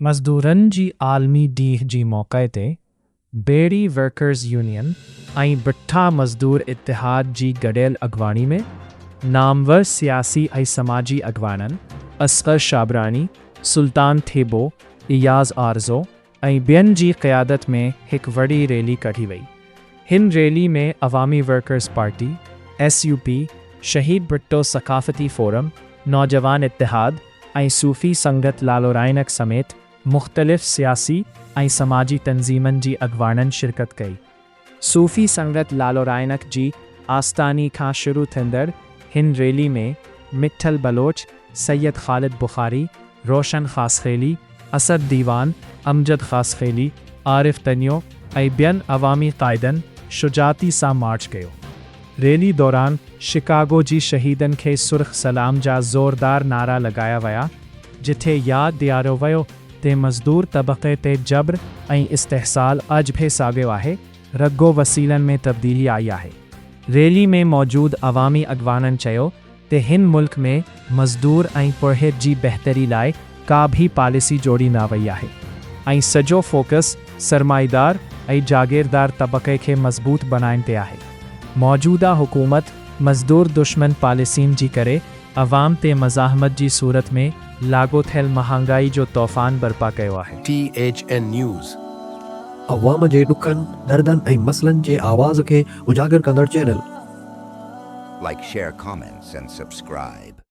मज़दूरनि जी आलमी ॾींहं जी मौक़े ते बेड़ी वर्कर्स यूनियन ऐं बिठा मज़दूर इतिहाद जी गॾियल अॻवानी में नामवर सियासी ऐं समाजी अॻवाननि असगर शाबरानी, सुल्तान थेबो, इयाज़ आरज़ो ऐं ॿियनि जी क़यादत में हिकु वॾी रैली कढी वई। हिन रैली में अवामी वर्कर्स पार्टी, SUP, शहीद भुट्टो सक़ाफ़ती फ़ोरम, नौजवान इतिहाद ऐं सूफ़ी संगत लालोराइनक समेत मुख़्तलिफ़ सियासी ऐं समाजी तंज़ीमनि जी अॻवाननि शिरकत कई। सूफ़ी संगत लालोराइनक जी आस्तानी खां शुरू थींदड़ हिन रैली में मिठल बलोच, सैयद ख़ालिद बुख़ारी, रोशन ख़ासख़ेली, असद दीवान, अमजद ख़ासख़ेली, आरिफ तनियो ऐं ॿियनि अवामी क़ाइदनि शुजाती सां मार्च कयो। रैली दौरान शिकागो जी शहीदनि खे सुर्ख़ सलाम जा ज़ोरदार नारा लॻाया विया, जिथे यादि ॾियारियो वियो त मज़दूर तबक़े ते जबर ऐं इस्तिहसाल अॼु बि साॻियो आहे, रगो वसीलनि में तब्दीली आई आहे। रैली में मौजूद अवामी अॻवाननि चयो त हिन मुल्क में मज़दूर ऐं पुरहित जी बहितरी लाइ का भी पॉलिसी जोड़ी न वई आहे ऐं सॼो फोकस सरमाईदार ऐं जागीरदार तबक़े खे मज़बूत बनाइण ते आहे। मौजूदा हुकूमत मज़दूर दुश्मन पॉलिसियुनि जी करे अवाम ते मज़ाहमत जी सूरत में लागू थियल महांगाई जो तूफ़ान बर्पा कयो आहे। THN न्यूज़ अवाम जे ॾुखनि, दर्दनि ऐं मसइलनि जे आवाज़ खे उजागर कंदड़ channel. Like, share, comments and subscribe.